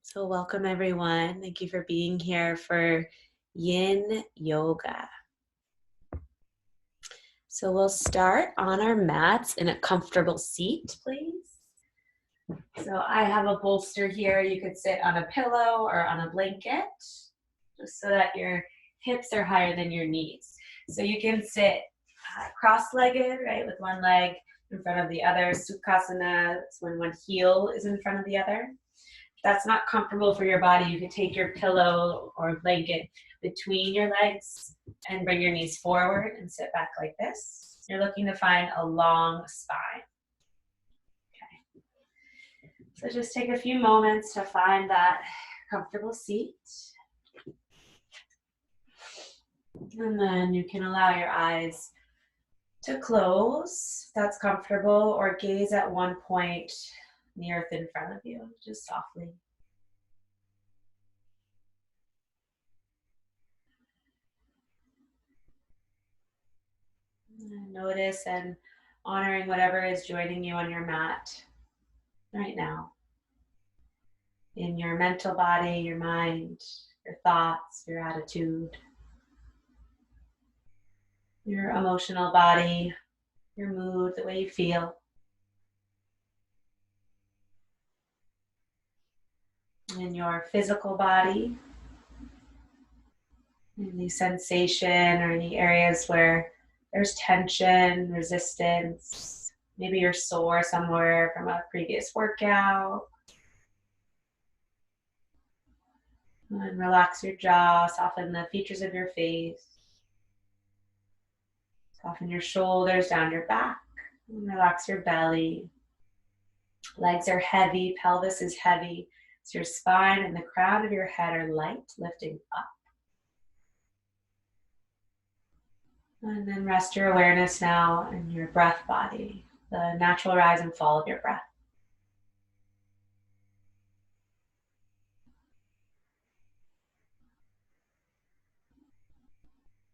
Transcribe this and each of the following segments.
So, welcome everyone. Thank you for being here for Yin Yoga. So, we'll start on our mats in a comfortable seat, please. So, I have a bolster here. You could sit on a pillow or on a blanket, just so that your hips are higher than your knees. So, you can sit cross-legged, right, with one leg in front of the other. Sukhasana is when one heel is in front of the other. If that's not comfortable for your body, you could take your pillow or blanket between your legs and bring your knees forward and sit back like this. You're looking to find a long spine. Okay. So just take a few moments to find that comfortable seat. And then you can allow your eyes to close if that's comfortable, or gaze at one point in the earth in front of you, just softly. Notice and honoring whatever is joining you on your mat right now. In your mental body, your mind, your thoughts, your attitude, your emotional body, your mood, the way you feel. In your physical body, any sensation or any areas where there's tension, resistance. Maybe you're sore somewhere from a previous workout. And relax your jaw, soften the features of your face. Soften your shoulders down your back. And relax your belly. Legs are heavy, pelvis is heavy. So your spine and the crown of your head are light, lifting up. And then rest your awareness now in your breath body, the natural rise and fall of your breath.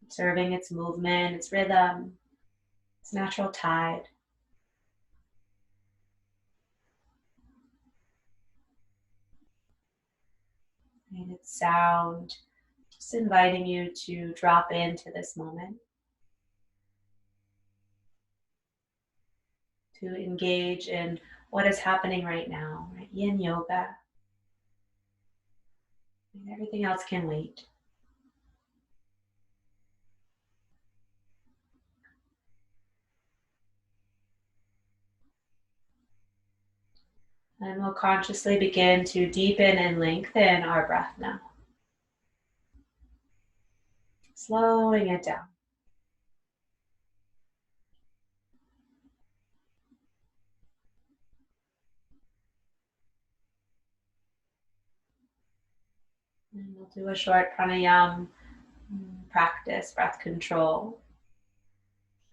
Observing its movement, its rhythm, its natural tide. And its sound, just inviting you to drop into this moment. To engage in what is happening right now, right? Yin Yoga. And everything else can wait. And we'll consciously begin to deepen and lengthen our breath now. Slowing it down. And we'll do a short pranayama practice, breath control,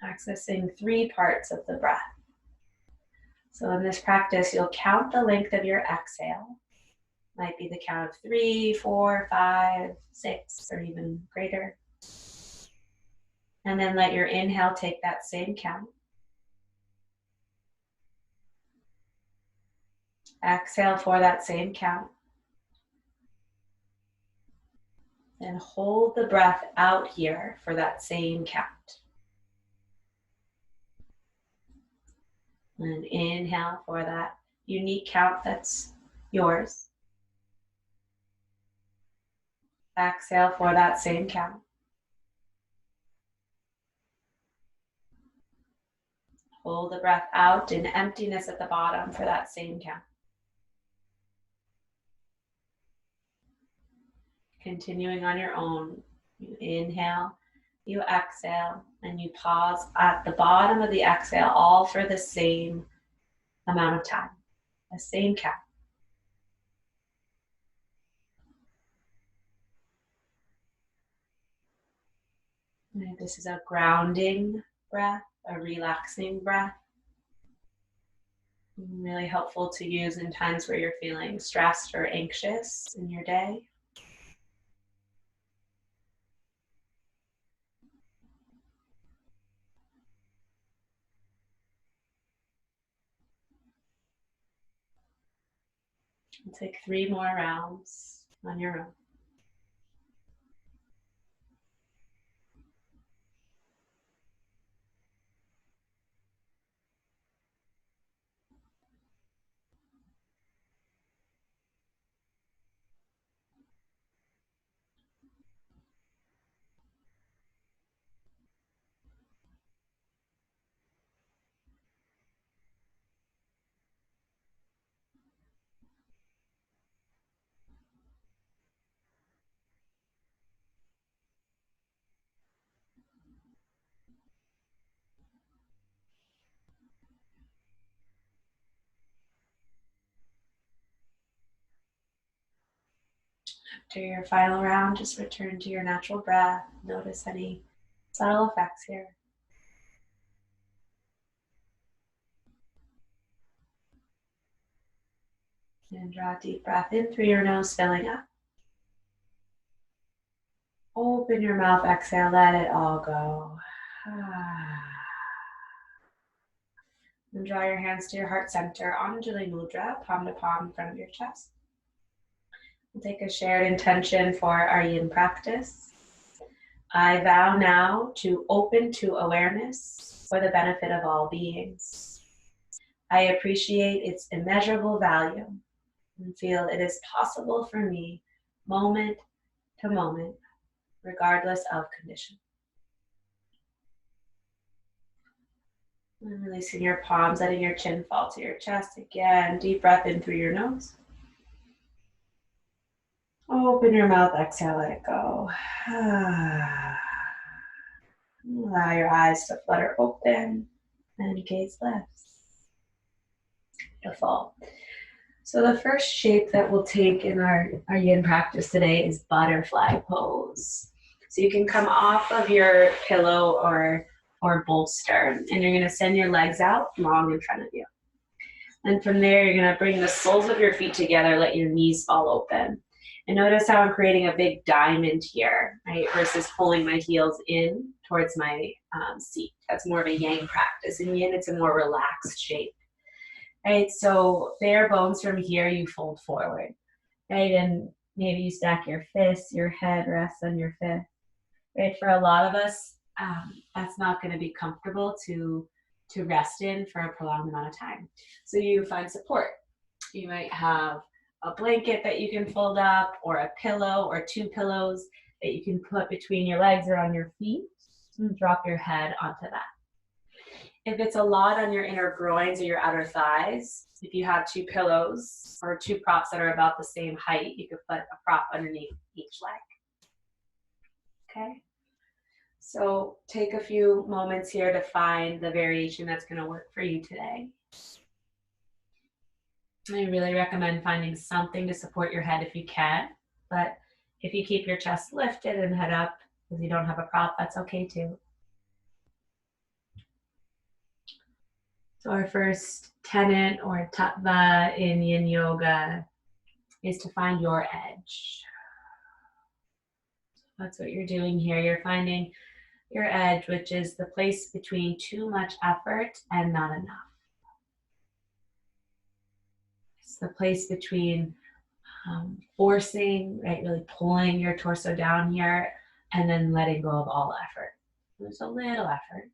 accessing 3 parts of the breath. So in this practice, you'll count the length of your exhale. Might be the count of 3, 4, 5, 6, or even greater. And then let your inhale take that same count. Exhale for that same count. And hold the breath out here for that same count. And inhale for that unique count that's yours. Exhale for that same count. Hold the breath out in emptiness at the bottom for that same count. Continuing on your own, you inhale, you exhale, and you pause at the bottom of the exhale, all for the same amount of time, the same count. And this is a grounding breath, a relaxing breath. Really helpful to use in times where you're feeling stressed or anxious in your day. And take 3 more rounds on your own. After your final round, just return to your natural breath. Notice any subtle effects here. And draw a deep breath in through your nose, filling up. Open your mouth, exhale, let it all go. And draw your hands to your heart center, Anjali Mudra, palm to palm in front of your chest. We'll take a shared intention for our yin practice. I vow now to open to awareness for the benefit of all beings. I appreciate its immeasurable value and feel it is possible for me, moment to moment, regardless of condition. And releasing your palms, letting your chin fall to your chest. Again, deep breath in through your nose. Open your mouth, exhale, let it go. Allow your eyes to flutter open and gaze lifts. Beautiful. So the first shape that we'll take in our yin practice today is butterfly pose. So you can come off of your pillow or bolster, and you're going to send your legs out long in front of you. And from there, you're going to bring the soles of your feet together, let your knees fall open. And notice how I'm creating a big diamond here, right? Versus pulling my heels in towards my seat. That's more of a yang practice. In yin, it's a more relaxed shape. Right, so bare bones from here, you fold forward, right? And maybe you stack your fists, your head rests on your fist, right? For a lot of us, that's not going to be comfortable to rest in for a prolonged amount of time. So you find support. You might have a blanket that you can fold up, or a pillow, or 2 pillows that you can put between your legs or on your feet, and drop your head onto that. If it's a lot on your inner groins or your outer thighs, if you have 2 pillows or 2 props that are about the same height, you could put a prop underneath each leg. Okay? So take a few moments here to find the variation that's going to work for you today. I really recommend finding something to support your head if you can, but if you keep your chest lifted and head up because you don't have a prop, that's okay too. So our first tenet or tattva in Yin Yoga is to find your edge. That's what you're doing here. You're finding your edge, which is the place between too much effort and not enough. It's the place between forcing, right, really pulling your torso down here, and then letting go of all effort. There's a little effort.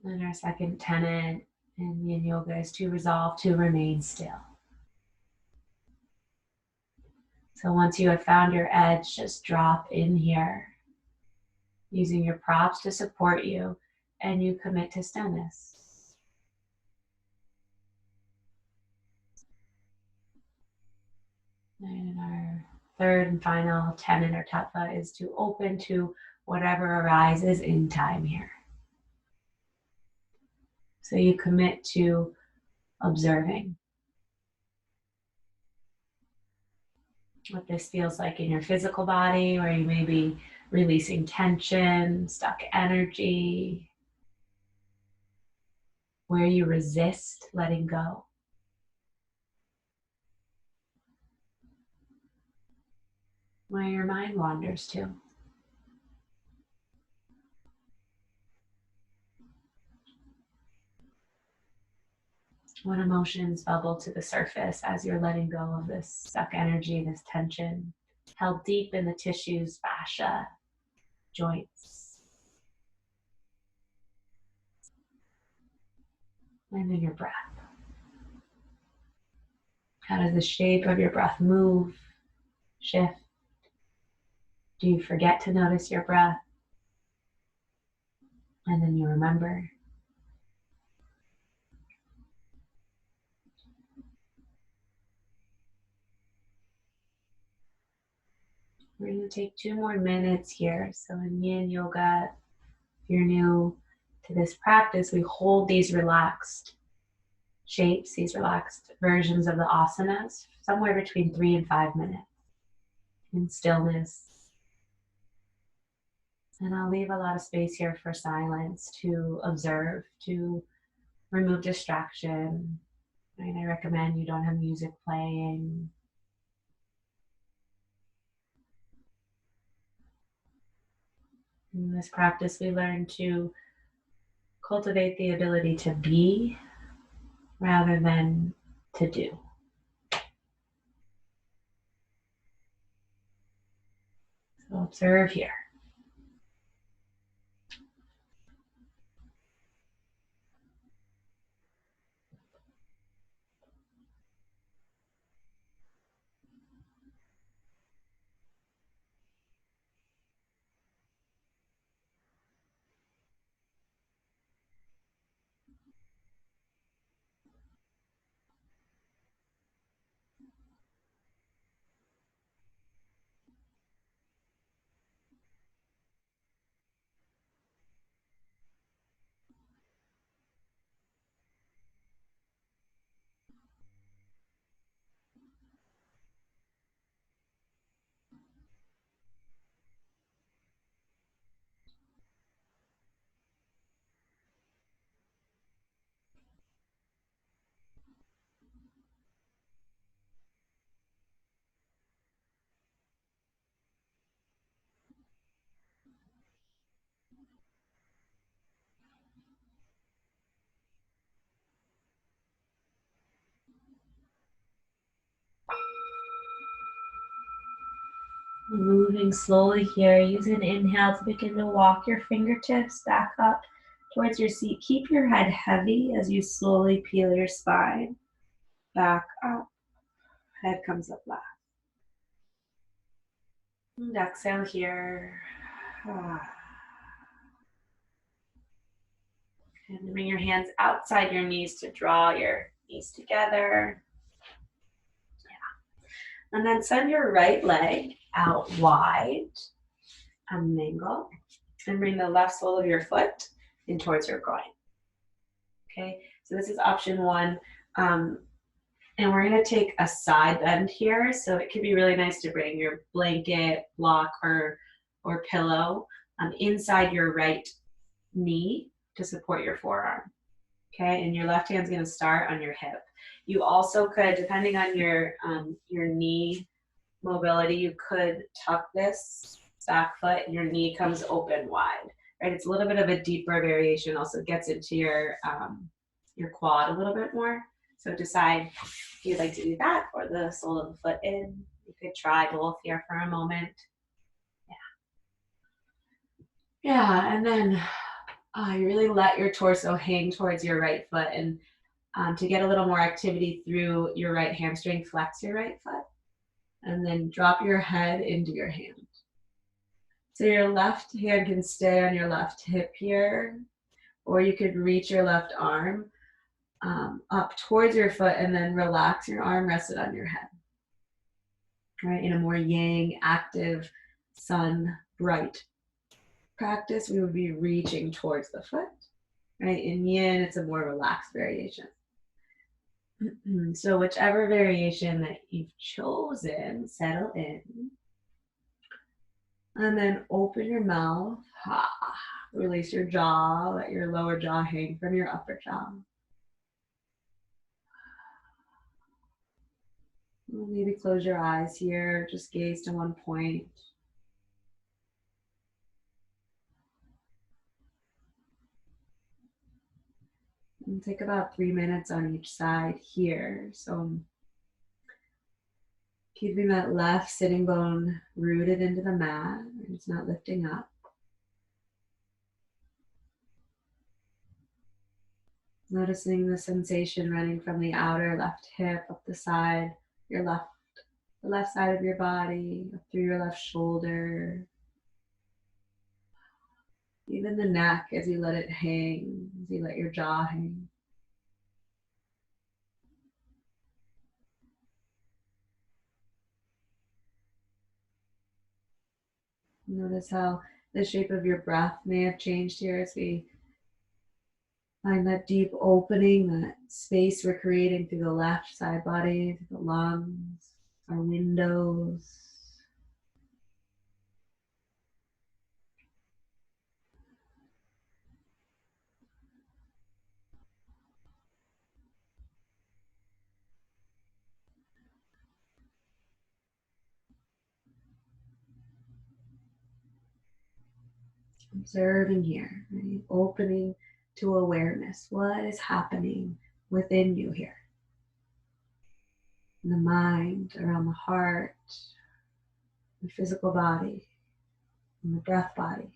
And our second tenet in Yin Yoga is to resolve to remain still. So once you have found your edge, just drop in here, using your props to support you, and you commit to stillness. And our third and final tenet or tattva is to open to whatever arises in time here. So you commit to observing what this feels like in your physical body, where you may be releasing tension, stuck energy, where you resist letting go. Where your mind wanders to. What emotions bubble to the surface as you're letting go of this stuck energy, this tension, held deep in the tissues, fascia, joints, and in your breath. How does the shape of your breath move, shift? Do you forget to notice your breath? And then you remember. We're going to take 2 more minutes here. So in Yin Yoga, if you're new to this practice, we hold these relaxed shapes, these relaxed versions of the asanas, somewhere between 3 and 5 minutes in stillness. And I'll leave a lot of space here for silence to observe, to remove distraction. And I recommend you don't have music playing. In this practice, we learn to cultivate the ability to be rather than to do. So observe here. Moving slowly here, use an inhale to begin to walk your fingertips back up towards your seat. Keep your head heavy as you slowly peel your spine back up. Head comes up last. And exhale here. And bring your hands outside your knees to draw your knees together. And then send your right leg out wide, an angle, and bring the left sole of your foot in towards your groin. Okay, so this is option 1. And we're going to take a side bend here. So it could be really nice to bring your blanket, block, or pillow inside your right knee to support your forearm. Okay, and your left hand's going to start on your hip. You also could, depending on your knee mobility, you could tuck this back foot and your knee comes open wide. Right, it's a little bit of a deeper variation. Also gets into your quad a little bit more. So decide if you'd like to do that or the sole of the foot in. You could try both here for a moment. Yeah, and then you really let your torso hang towards your right foot, and to get a little more activity through your right hamstring, flex your right foot, and then drop your head into your hand. So your left hand can stay on your left hip here, or you could reach your left arm up towards your foot and then relax your arm rested on your head. Right, in a more yang, active, sun, bright practice, we would be reaching towards the foot. Right, in yin, it's a more relaxed variation. So whichever variation that you've chosen, settle in. And then open your mouth. Release your jaw, let your lower jaw hang from your upper jaw. Maybe close your eyes here, just gaze to one point. And take about 3 minutes on each side here. So keeping that left sitting bone rooted into the mat. It's not lifting up. Noticing the sensation running from the outer left hip up the side, the left side of your body, up through your left shoulder. Even the neck as you let it hang, as you let your jaw hang. Notice how the shape of your breath may have changed here as we find that deep opening, that space we're creating through the left side body, through the lungs, our windows. Observing here, right? Opening to awareness. What is happening within you here? In the mind, around the heart, the physical body, and the breath body.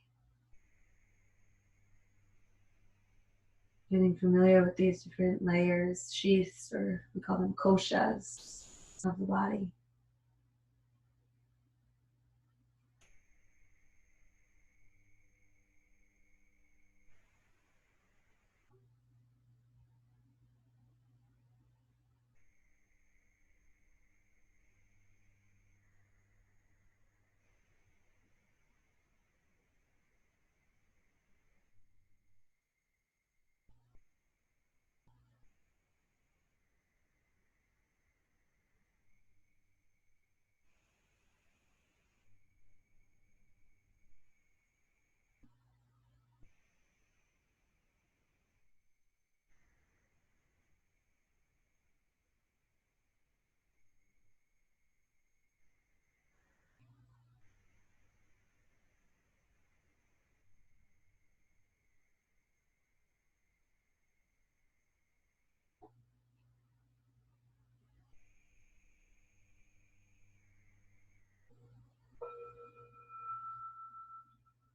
Getting familiar with these different layers, sheaths, or we call them koshas of the body.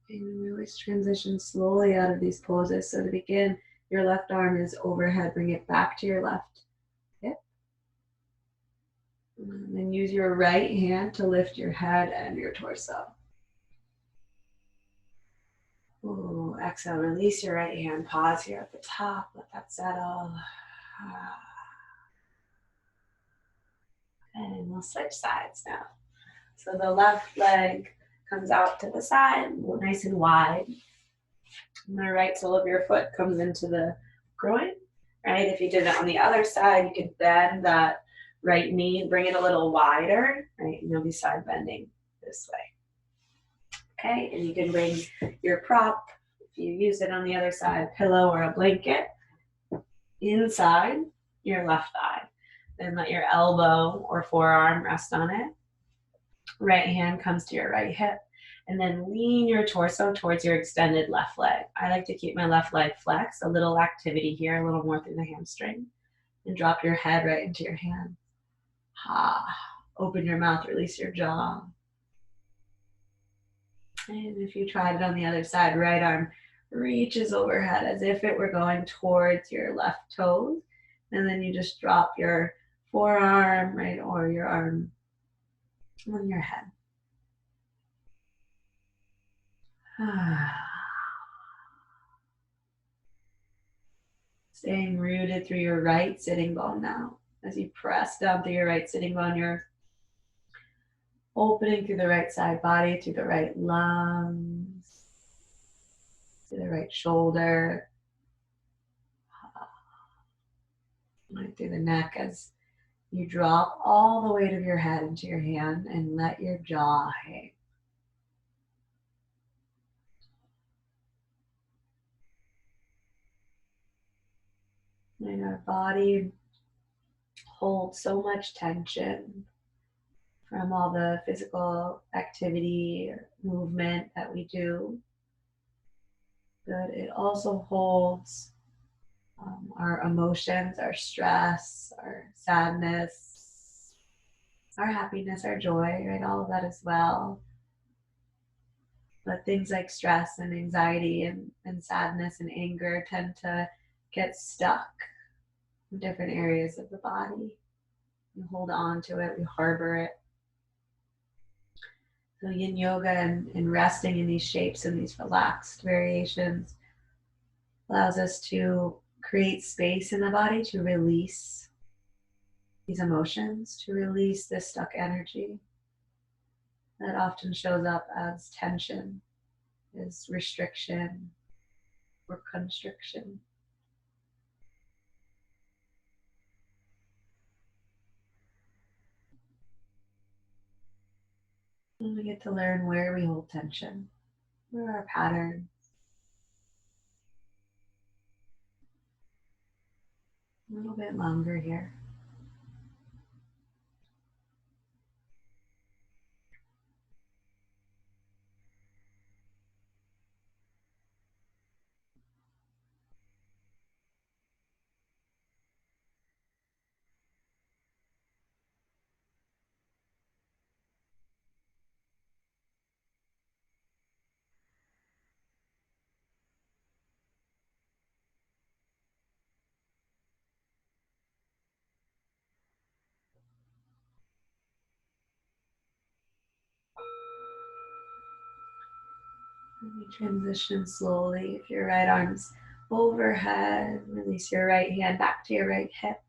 And we always transition slowly out of these poses. So to begin, your left arm is overhead. Bring it back to your left hip. And then use your right hand to lift your head and your torso. Ooh, exhale, release your right hand. Pause here at the top. Let that settle. And we'll switch sides now. So the left leg comes out to the side, nice and wide. And the right sole of your foot comes into the groin, right? If you did it on the other side, you could bend that right knee, bring it a little wider, right? And you'll be side bending this way. Okay, and you can bring your prop, if you use it on the other side, pillow or a blanket, inside your left thigh. Then let your elbow or forearm rest on it. Right hand comes to your right hip. And then lean your torso towards your extended left leg. I like to keep my left leg flexed, a little activity here, a little more through the hamstring. And drop your head right into your hand. Open your mouth, release your jaw. And if you tried it on the other side, right arm reaches overhead as if it were going towards your left toes. And then you just drop your forearm, right, or your arm on your head. Staying rooted through your right sitting bone now. As you press down through your right sitting bone, you're opening through the right side body, through the right lungs, through the right shoulder, right through the neck as you drop all the weight of your head into your hand and let your jaw hang. And our body holds so much tension from all the physical activity or movement that we do. But it also holds our emotions, our stress, our sadness, our happiness, our joy, right? All of that as well. But things like stress and anxiety and sadness and anger tend to get stuck in different areas of the body. We hold on to it, we harbor it. So yin yoga and resting in these shapes and these relaxed variations allows us to create space in the body to release these emotions, to release this stuck energy that often shows up as tension, as restriction or constriction. And we get to learn where we hold tension, where are our patterns. A little bit longer here. And we transition slowly. If your right arm's overhead, release your right hand back to your right hip.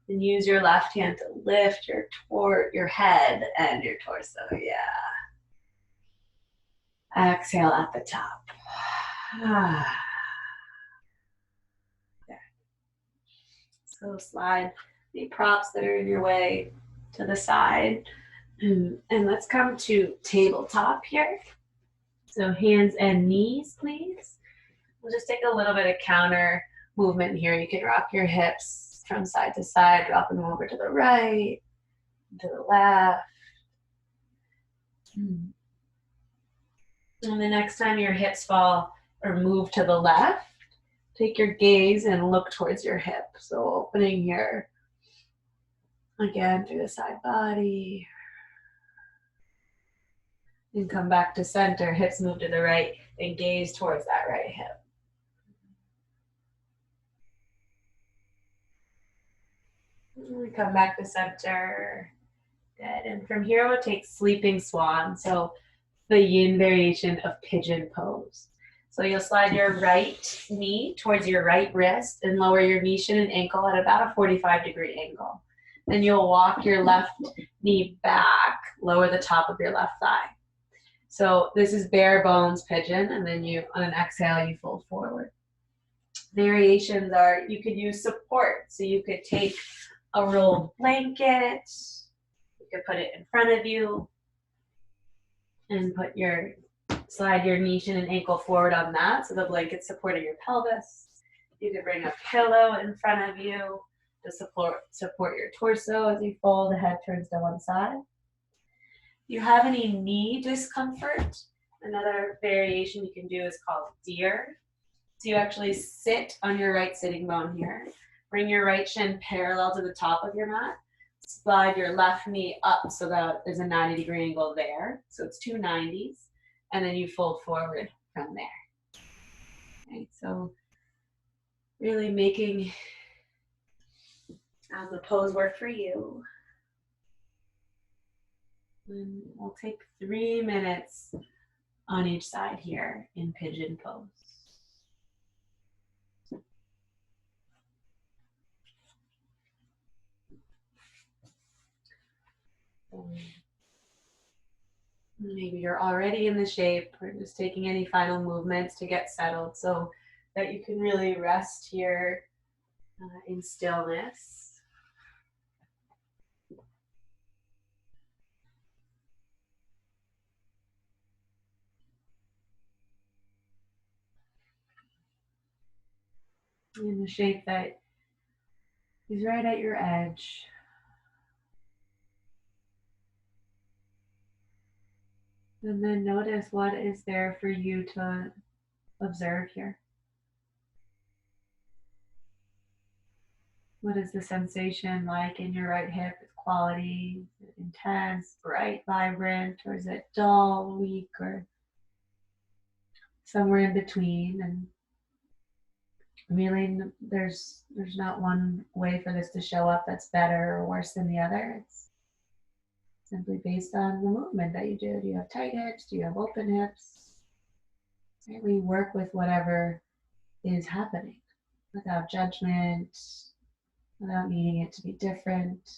And use your left hand to lift your head and your torso. Yeah. Exhale at the top. There. So slide the props that are in your way to the side. And let's come to tabletop here. So hands and knees, please. We'll just take a little bit of counter movement here. You can rock your hips from side to side, dropping them over to the right, to the left. And the next time your hips fall or move to the left, take your gaze and look towards your hip. So opening here, again through the side body. And come back to center, hips move to the right, and gaze towards that right hip. And we come back to center. Good. And from here, we'll take sleeping swan. So the yin variation of pigeon pose. So you'll slide your right knee towards your right wrist and lower your knee, shin, and ankle at about a 45-degree angle. Then you'll walk your left knee back, lower the top of your left thigh. So this is bare bones pigeon, and then you, on an exhale, you fold forward. Variations are, you could use support. So you could take a rolled blanket, you could put it in front of you, and slide your knee, shin, and ankle forward on that, so the blanket's supporting your pelvis. You could bring a pillow in front of you to support your torso as you fold, the head turns to one side. If you have any knee discomfort, another variation you can do is called deer. So you actually sit on your right sitting bone here. Bring your right shin parallel to the top of your mat. Slide your left knee up so that there's a 90-degree angle there. So it's two 90s. And then you fold forward from there. Okay, so really making the pose work for you. And we'll take 3 minutes on each side here in pigeon pose. Maybe you're already in the shape, or just taking any final movements to get settled so that you can really rest here in stillness. In the shape that is right at your edge. And then notice what is there for you to observe here. What is the sensation like in your right hip? Is quality, is it intense, bright, vibrant, or is it dull, weak, or somewhere in between? And really, there's not one way for this to show up that's better or worse than the other. It's simply based on the movement that you do. Do you have tight hips? Do you have open hips? Right? We work with whatever is happening without judgment, without needing it to be different.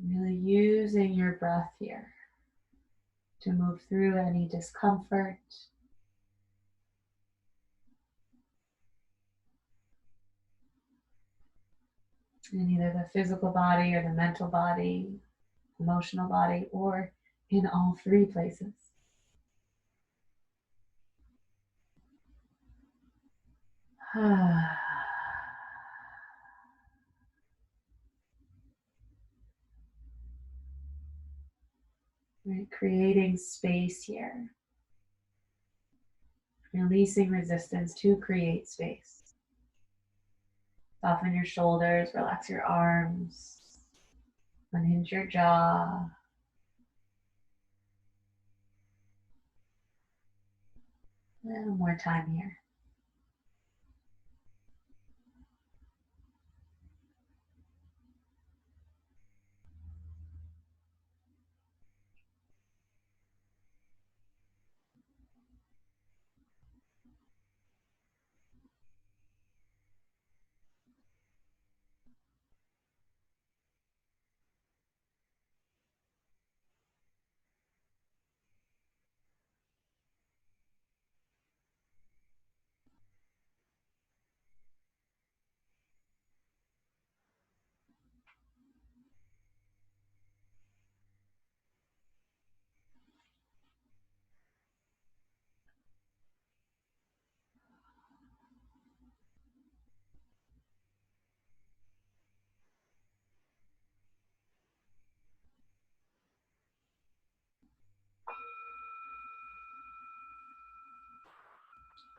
Really using your breath here to move through any discomfort. In either the physical body or the mental body, emotional body, or in all three places. Right, creating space here. Releasing resistance to create space. Soften your shoulders, relax your arms, unhinge your jaw. A little more time here.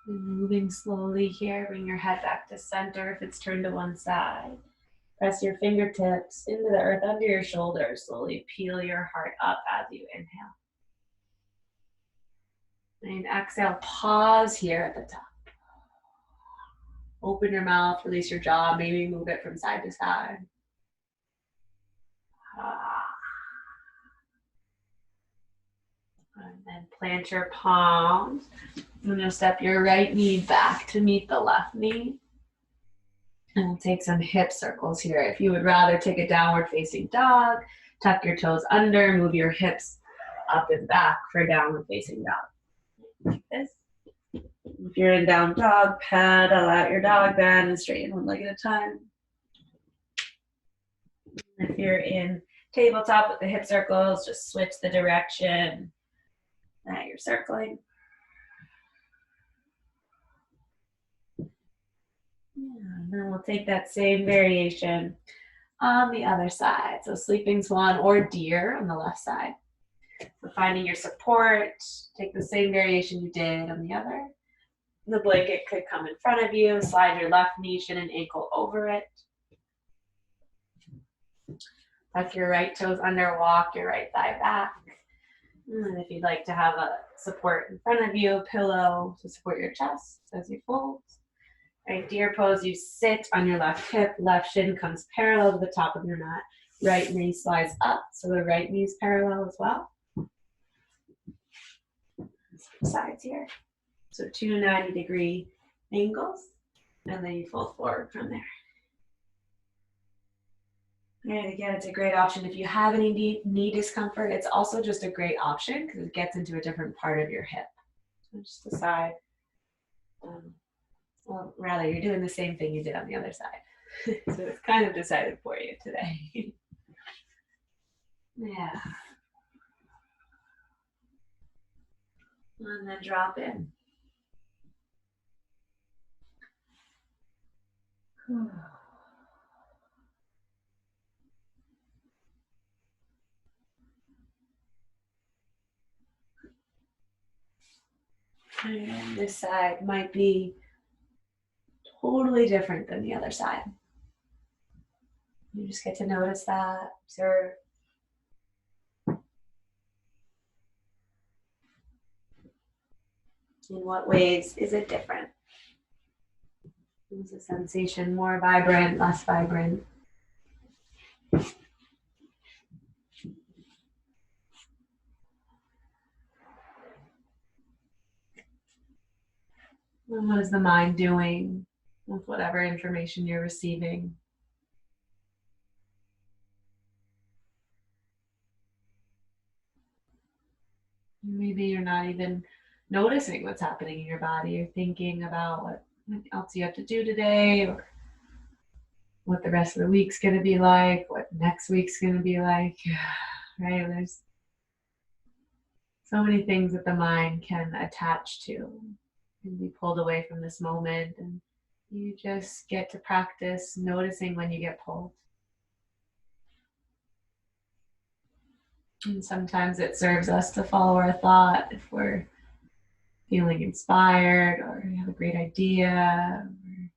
And moving slowly here, bring your head back to center if it's turned to one side. Press your fingertips into the earth under your shoulders. Slowly peel your heart up as you inhale. And exhale, pause here at the top. Open your mouth, release your jaw, maybe move it from side to side. And then plant your palms. And you'll step your right knee back to meet the left knee. And we'll take some hip circles here. If you would rather take a downward facing dog, tuck your toes under, move your hips up and back for downward facing dog. Like this. If you're in down dog, pedal out your dog bend and straighten one leg at a time. If you're in tabletop with the hip circles, just switch the direction that you're circling. Yeah, and then we'll take that same variation on the other side. So sleeping swan or deer on the left side. So finding your support, take the same variation you did on the other. The blanket could come in front of you, slide your left knee, shin, and ankle over it. Tuck your right toes under, walk your right thigh back. And if you'd like to have a support in front of you, a pillow to support your chest as you fold. Right, deer pose, you sit on your left hip, left shin comes parallel to the top of your mat. Right knee slides up, so the right knee is parallel as well. Sides here. So 2 90-degree angles, and then you fold forward from there. And again, it's a great option if you have any knee discomfort. It's also just a great option because it gets into a different part of your hip. So just decide. Well, rather, you're doing the same thing you did on the other side. So it's kind of decided for you today. Yeah. And then drop in. And this side might be totally different than the other side. You just get to notice that, observe. In what ways is it different? Is the sensation more vibrant, less vibrant? And what is the mind doing with whatever information you're receiving? Maybe you're not even noticing what's happening in your body. You're thinking about what else you have to do today, or what the rest of the week's going to be like, what next week's going to be like, right? There's so many things that the mind can attach to and be pulled away from this moment. And you just get to practice noticing when you get pulled. And sometimes it serves us to follow our thought if we're feeling inspired or you have a great idea, or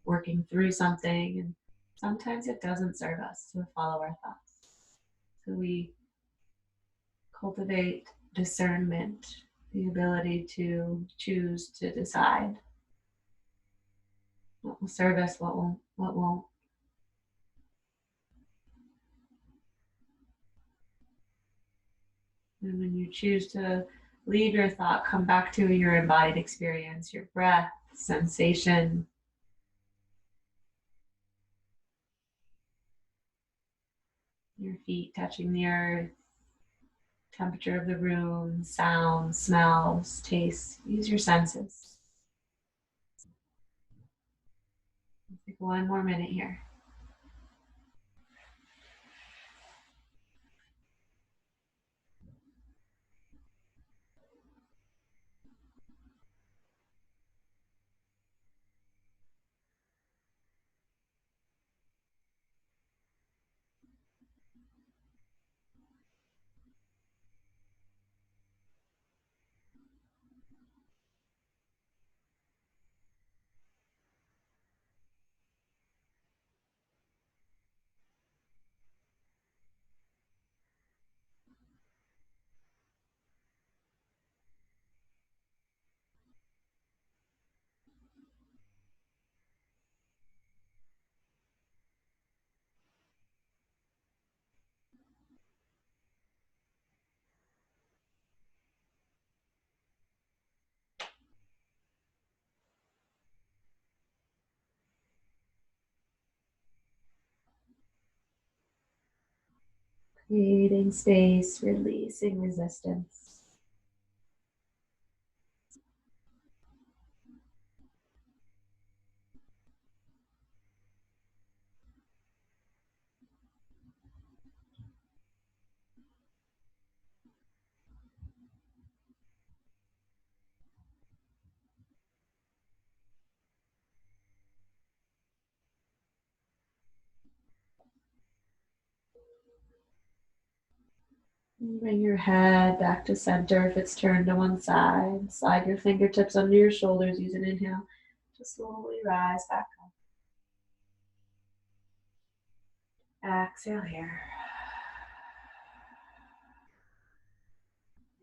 working through something. And sometimes it doesn't serve us to follow our thoughts. So we cultivate discernment, the ability to choose to decide what will serve us, what won't. And when you choose to leave your thought, come back to your embodied experience, your breath, sensation. Your feet touching the earth, temperature of the room, sounds, smells, tastes. Use your senses. Take 1 more minute here. Creating space, releasing resistance. Bring your head back to center if it's turned to one side. Slide your fingertips under your shoulders. Use an inhale to slowly rise back up. Exhale here.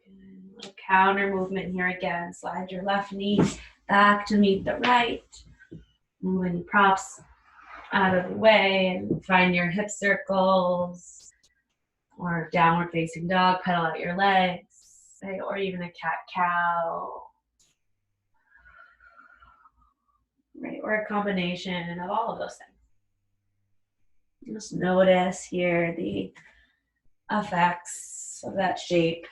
And a little counter movement here again. Slide your left knee back to meet the right. Move any props out of the way and find your hip circles, or downward facing dog, pedal out your legs, right? Or even a cat-cow, right? Or a combination of all of those things. Just notice here the effects of that shape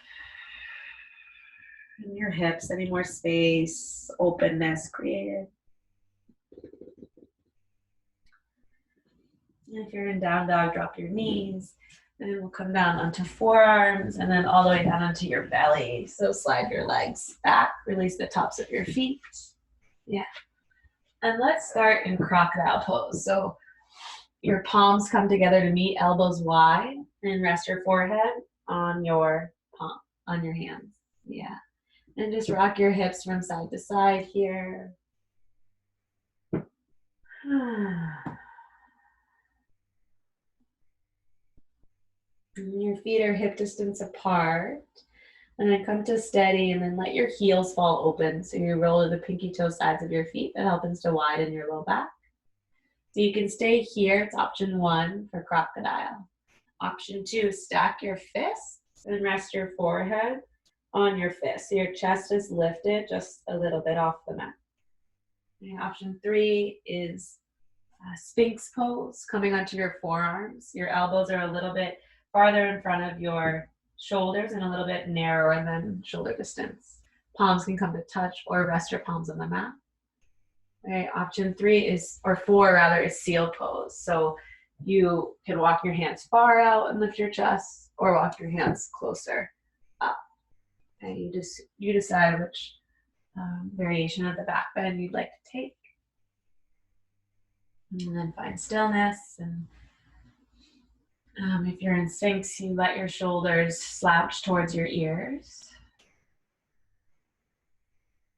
in your hips, any more space, openness created. And if you're in down dog, drop your knees. Then we'll come down onto forearms and then all the way down onto your belly. So slide your legs back, release the tops of your feet. Yeah. And let's start in crocodile pose. So your palms come together to meet, elbows wide, and rest your forehead on your palm, on your hands. Yeah. And just rock your hips from side to side here. And your feet are hip distance apart. And then come to steady and then let your heels fall open. So you roll to the pinky toe sides of your feet. That helps to widen your low back. So you can stay here. It's option 1 for crocodile. Option 2, stack your fists and rest your forehead on your fist. So your chest is lifted just a little bit off the mat. And option 3 is Sphinx pose, coming onto your forearms. Your elbows are a little bit farther in front of your shoulders and a little bit narrower than shoulder distance. Palms can come to touch or rest your palms on the mat. Okay, option 3 is, or 4 rather, is seal pose. So you can walk your hands far out and lift your chest, or walk your hands closer up. And you decide which variation of the back bend you'd like to take. And then find stillness. And if you're in Sphinx, you let your shoulders slouch towards your ears.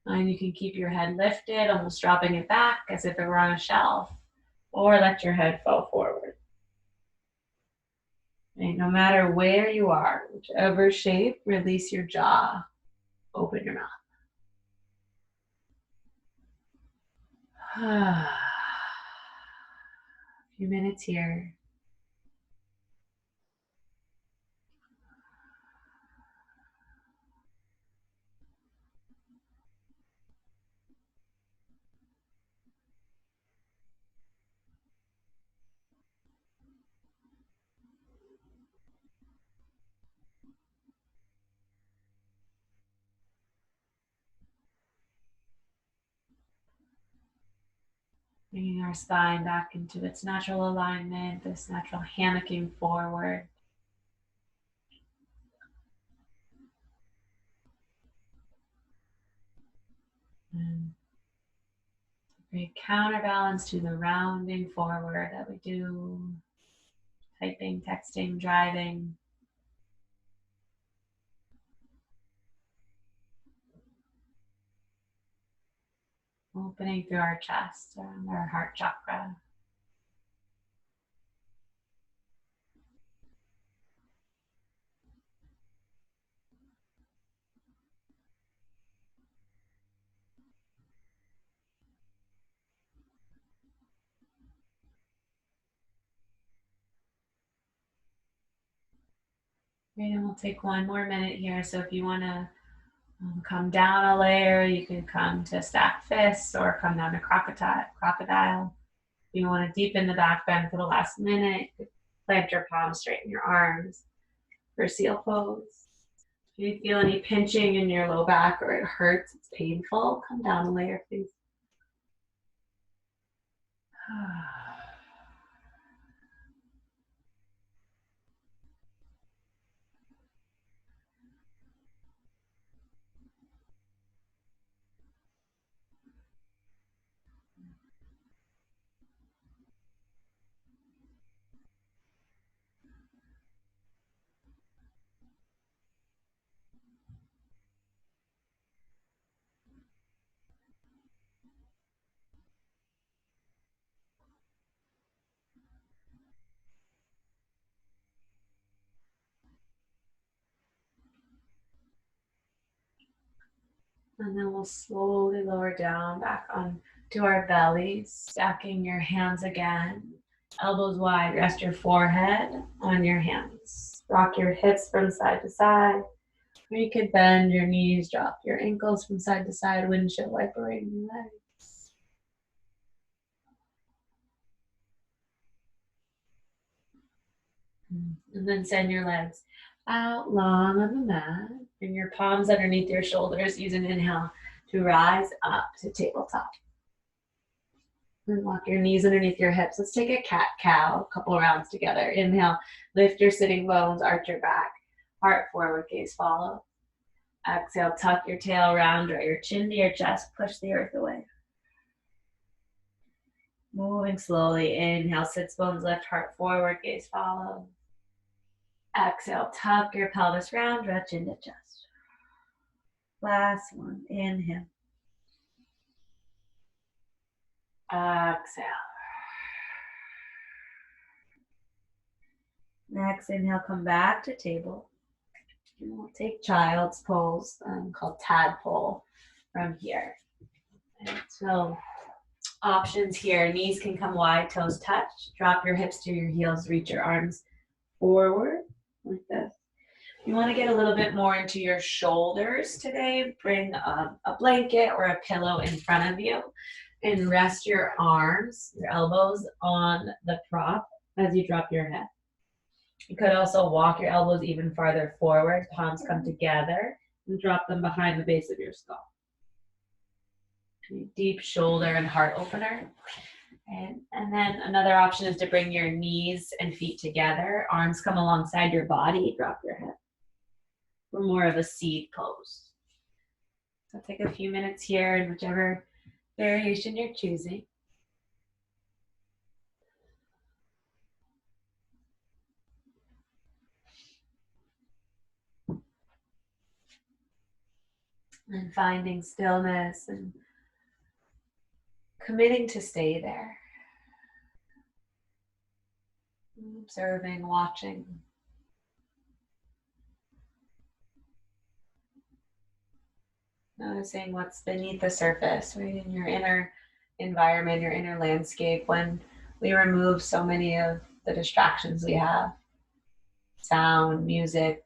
And you can keep your head lifted, almost dropping it back as if it were on a shelf, or let your head fall forward. And no matter where you are, whichever shape, release your jaw, open your mouth. A few minutes here. Bringing our spine back into its natural alignment, this natural hammocking forward. And great counterbalance to the rounding forward that we do, typing, texting, driving. Opening through our chest, around our heart chakra. Great, and we'll take one more minute here. So if you want to come down a layer, you can come to stacked fists or come down to crocodile. If you want to deepen the back bend for the last minute, plant your palms, straighten your arms for seal pose. If you feel any pinching in your low back or it hurts, it's painful, come down a layer, please. And then we'll slowly lower down back onto our bellies, stacking your hands again. Elbows wide, rest your forehead on your hands. Rock your hips from side to side. Or you could bend your knees, drop your ankles from side to side, windshield wipering your legs. And then send your legs out long on the mat. Bring your palms underneath your shoulders. Use an inhale to rise up to tabletop. And walk your knees underneath your hips. Let's take a cat-cow, a couple rounds together. Inhale, lift your sitting bones, arch your back. Heart forward, gaze follow. Exhale, tuck your tail around, draw your chin to your chest, push the earth away. Moving slowly, inhale, sits bones lift, heart forward, gaze follow. Exhale, tuck your pelvis round, draw chin to chest. Last one. Inhale. Exhale. Next inhale, come back to table. And we'll take child's pose, called tadpole from here. And so options here, knees can come wide, toes touch. Drop your hips to your heels, reach your arms forward like this. You want to get a little bit more into your shoulders today. Bring a blanket or a pillow in front of you and rest your arms, your elbows on the prop as you drop your head. You could also walk your elbows even farther forward, palms come together, and drop them behind the base of your skull. Deep shoulder and heart opener. And then another option is to bring your knees and feet together. Arms come alongside your body, drop your head. For more of a seed pose. So take a few minutes here in whichever variation you're choosing. And finding stillness and committing to stay there. Observing, watching. Noticing what's beneath the surface, right, in your inner environment, your inner landscape, when we remove so many of the distractions we have. Sound, music,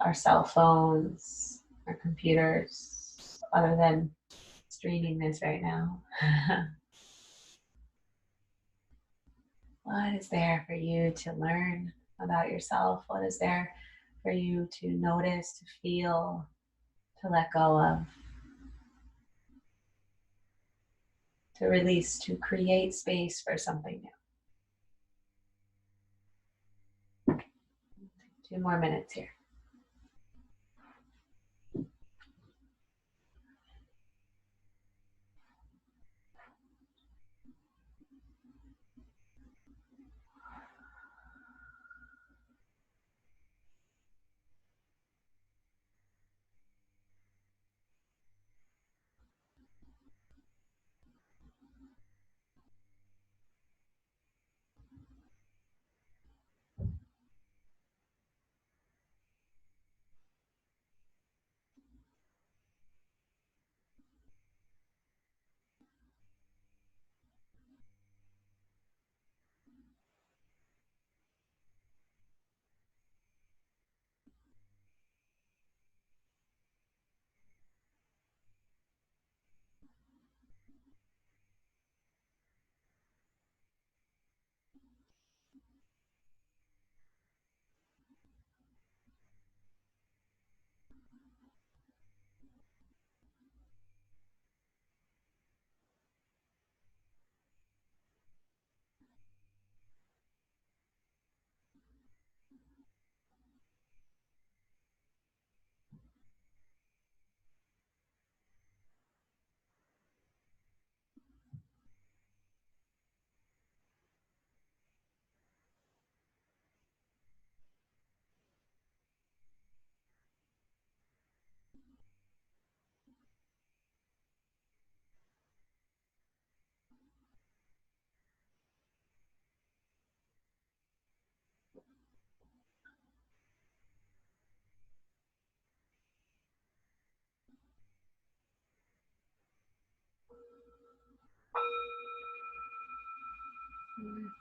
our cell phones, our computers, other than streaming this right now. What is there for you to learn about yourself? What is there for you to notice, to feel, to let go of, to release, to create space for something new? 2 more minutes here.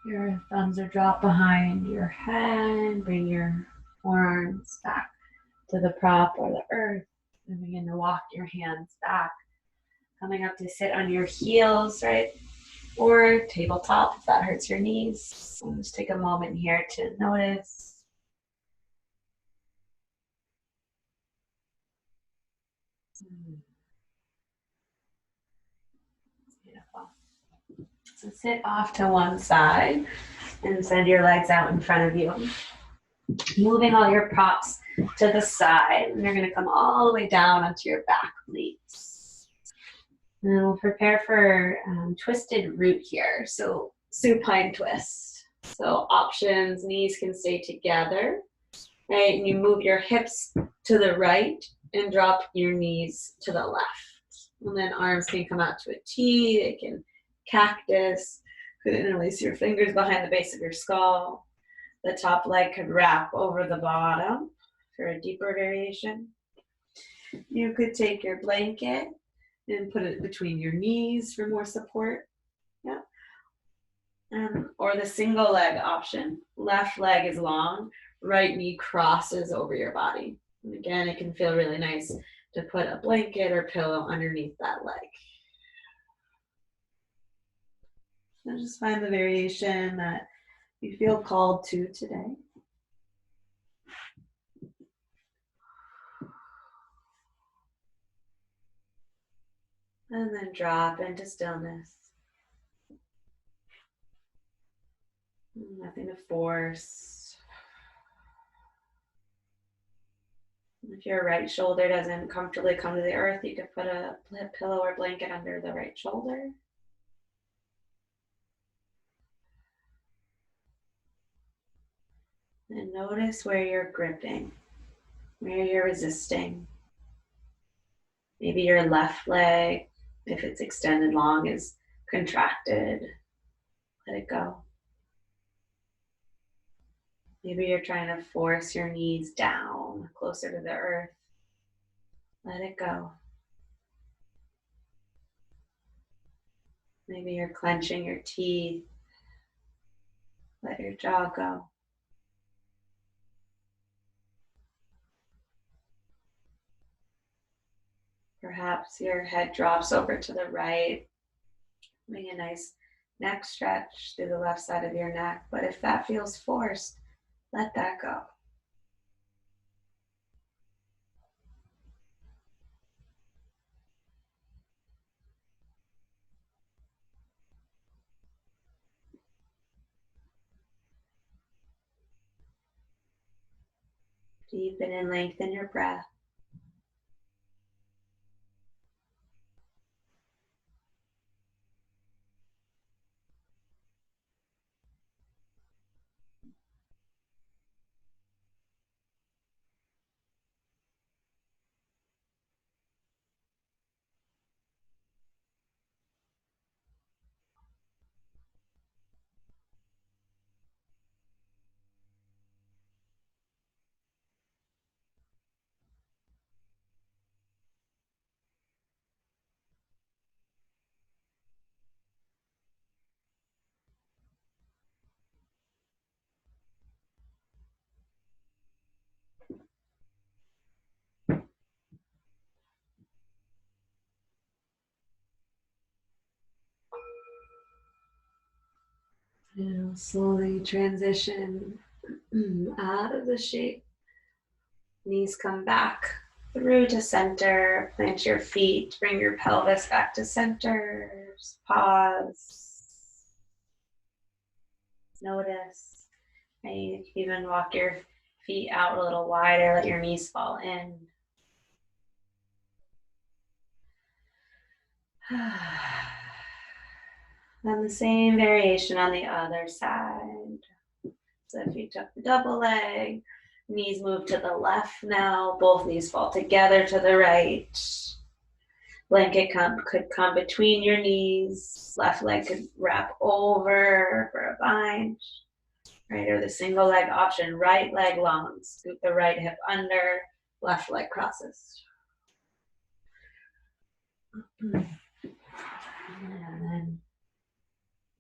Your thumbs are dropped behind your head. Bring your forearms back to the prop or the earth. And begin to walk your hands back. Coming up to sit on your heels, right? Or tabletop if that hurts your knees. And just take a moment here to notice. Beautiful. So sit off to one side and send your legs out in front of you. Moving all your props to the side. And you're going to come all the way down onto your back pleats. And we'll prepare for twisted root here. So supine twist. So options, knees can stay together. right? And you move your hips to the right and drop your knees to the left. And then arms can come out to a T, they can cactus, could interlace your fingers behind the base of your skull. The top leg could wrap over the bottom for a deeper variation. You could take your blanket and put it between your knees for more support. Yeah. Or the single leg option. Left leg is long, right knee crosses over your body. And again, it can feel really nice to put a blanket or pillow underneath that leg. So just find the variation that you feel called to today. And then drop into stillness. Nothing to force. If your right shoulder doesn't comfortably come to the earth, you could put a pillow or blanket under the right shoulder. And notice where you're gripping, where you're resisting. Maybe your left leg, if it's extended long, is contracted. Let it go. Maybe you're trying to force your knees down, closer to the earth. Let it go. Maybe you're clenching your teeth. Let your jaw go. Perhaps your head drops over to the right. Make a nice neck stretch through the left side of your neck. But if that feels forced, let that go. Deepen and lengthen your breath. And slowly transition out of the shape. Knees come back through to center. Plant your feet. Bring your pelvis back to center. Just pause. Notice. Maybe even walk your feet out a little wider. Let your knees fall in. Then the same variation on the other side. So if you took the double leg, knees move to the left now. Both knees fall together to the right. Blanket could come between your knees. Left leg could wrap over for a bind. Right, or the single leg option, right leg long. Scoot the right hip under, left leg crosses. And then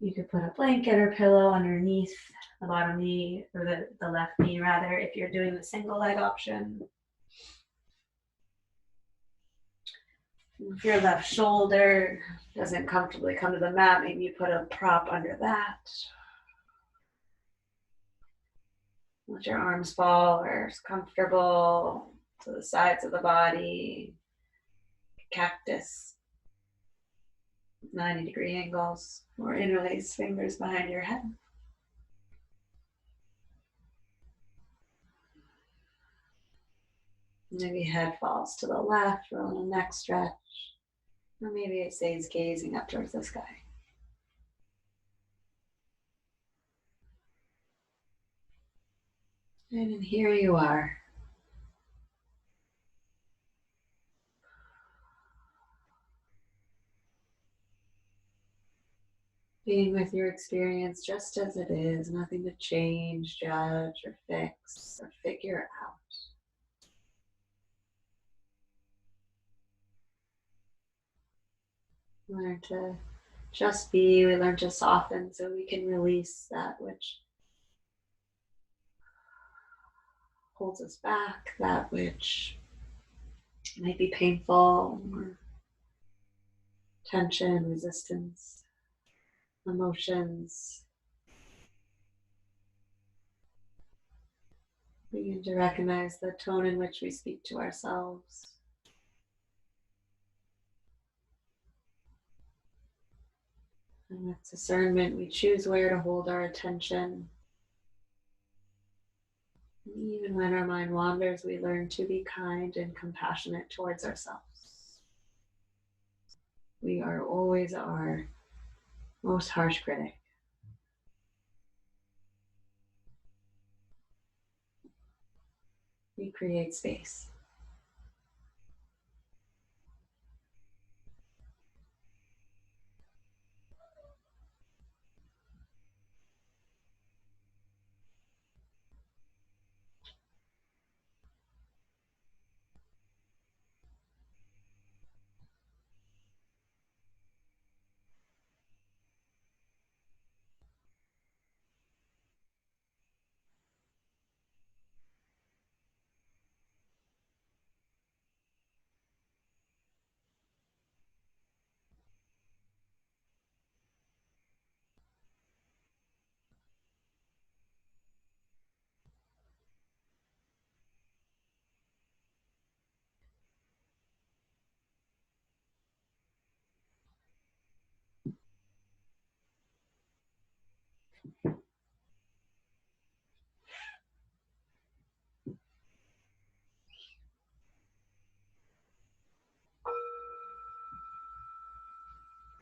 you could put a blanket or pillow underneath the bottom knee, or the left knee rather, if you're doing the single leg option. If your left shoulder doesn't comfortably come to the mat, maybe you put a prop under that. Let your arms fall where it's comfortable, to the sides of the body. Cactus. 90-degree angles, or interlace fingers behind your head. Maybe head falls to the left, or a little neck stretch. Or maybe it stays gazing up towards the sky. And here you are. Being with your experience just as it is, nothing to change, judge, or fix, or figure out. Learn to just be, we learn to soften so we can release that which holds us back, that which might be painful, or tension, resistance, emotions. Begin to recognize the tone in which we speak to ourselves. And with discernment, we choose where to hold our attention. And even when our mind wanders, we learn to be kind and compassionate towards ourselves. We are always our most harsh critic. We create space.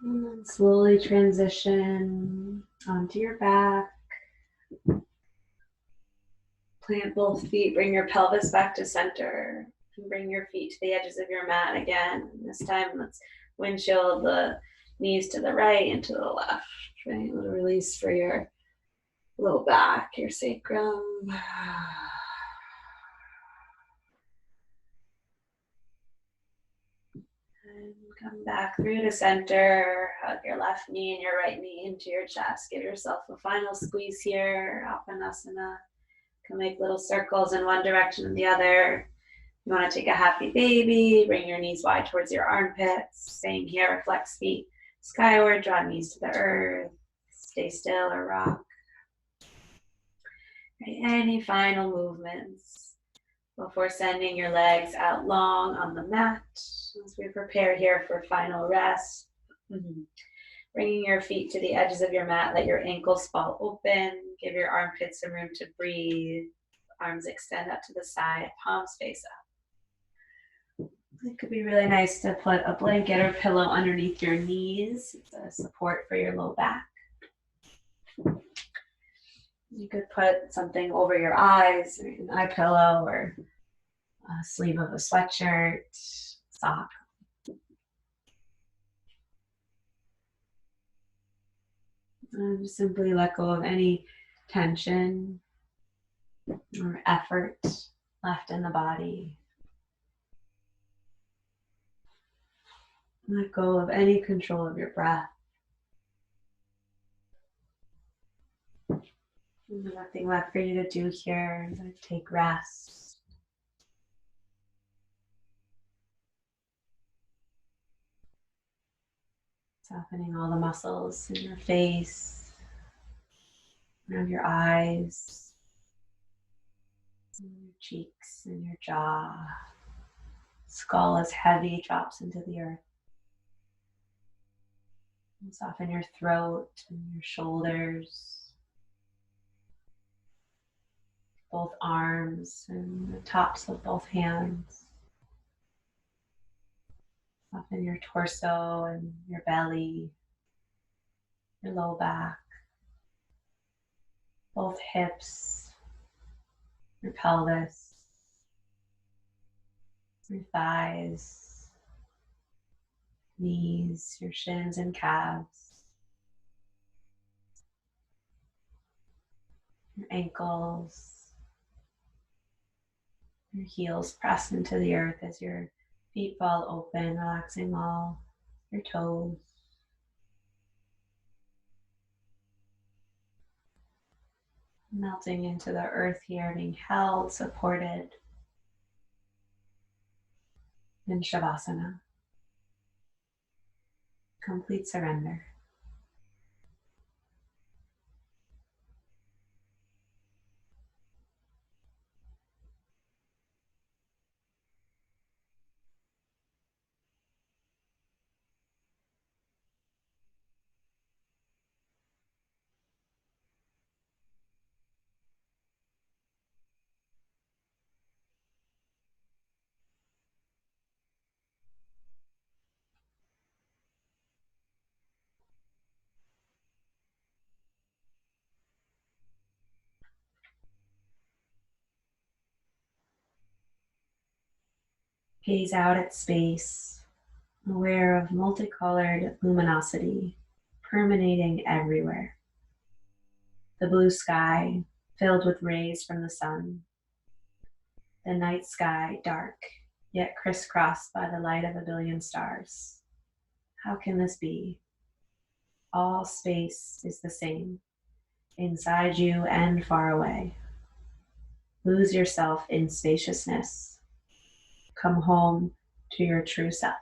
And then slowly transition onto your back. Plant both feet, bring your pelvis back to center. And bring your feet to the edges of your mat again. This time, let's windshield the knees to the right and to the left. Right? A little release for your low back, your sacrum. And come back through to center. Hug your left knee and your right knee into your chest. Give yourself a final squeeze here. Apanasana. Can make little circles in one direction and the other. You want to take a happy baby. Bring your knees wide towards your armpits. Same here. Flex feet skyward. Draw knees to the earth. Stay still or rock. Okay, any final movements before sending your legs out long on the mat as we prepare here for final rest. Bringing your feet to the edges of your mat, let your ankles fall open. Give your armpits some room to breathe. Arms extend out to the side, palms face up. It could be really nice to put a blanket or pillow underneath your knees. It's a support for your low back. You could put something over your eyes, an eye pillow or a sleeve of a sweatshirt, sock. And just simply let go of any tension or effort left in the body. Let go of any control of your breath. There's nothing left for you to do here. Take rest. Softening all the muscles in your face, around your eyes, your cheeks, and your jaw. Skull is heavy, drops into the earth. And soften your throat and your shoulders, both arms and the tops of both hands. Soften your torso and your belly, your low back, both hips, your pelvis, your thighs, knees, your shins and calves, your ankles, your heels press into the earth as your feet fall open, relaxing all your toes. Melting into the earth here, being held, supported in Shavasana. Complete surrender. Gaze out at space, aware of multicolored luminosity permeating everywhere. The blue sky filled with rays from the sun. The night sky dark, yet crisscrossed by the light of a billion stars. How can this be? All space is the same, inside you and far away. Lose yourself in spaciousness. Come home to your true self.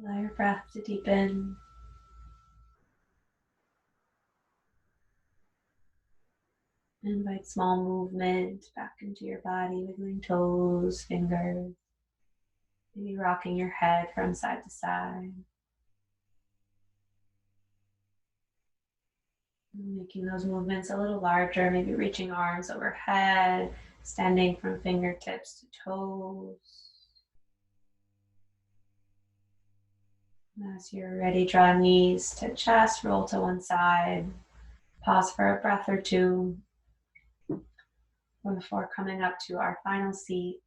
Allow your breath to deepen. Invite small movement back into your body, wiggling toes, fingers, maybe rocking your head from side to side. Making those movements a little larger, maybe reaching arms overhead, extending from fingertips to toes. As you're ready, draw knees to chest, roll to one side. Pause for a breath or two before coming up to our final seat.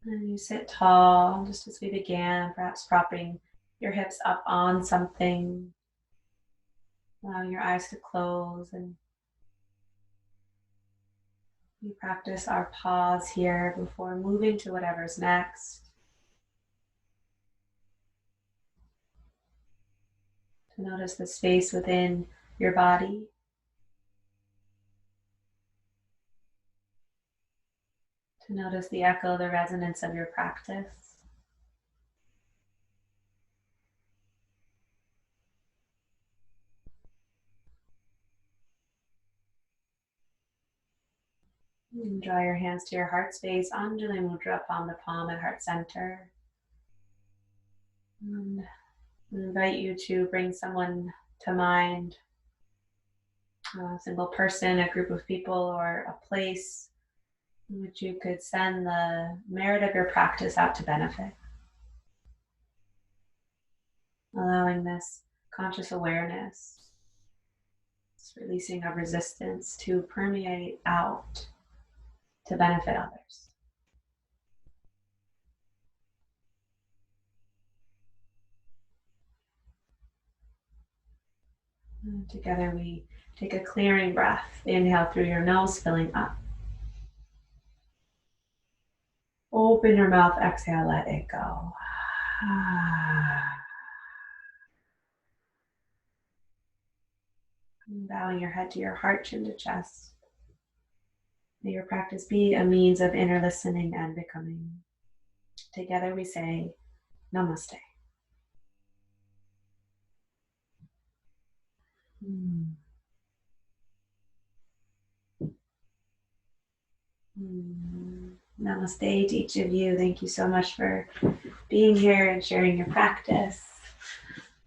And you sit tall, just as we began, perhaps propping your hips up on something, allowing your eyes to close, and we practice our pause here before moving to whatever's next. To notice the space within your body. To notice the echo, the resonance of your practice. And draw your hands to your heart space. Anjali Mudra, palm to palm at heart center. And I invite you to bring someone to mind, a single person, a group of people, or a place in which you could send the merit of your practice out to benefit. Allowing this conscious awareness, this releasing of resistance to permeate out to benefit others. And together we take a clearing breath. Inhale through your nose, filling up. Open your mouth, exhale, let it go. Bowing your head to your heart, chin to chest. May your practice be a means of inner listening and becoming. Together we say, Namaste. Namaste to each of you. Thank you so much for being here and sharing your practice.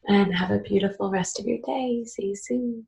And have a beautiful rest of your day. See you soon.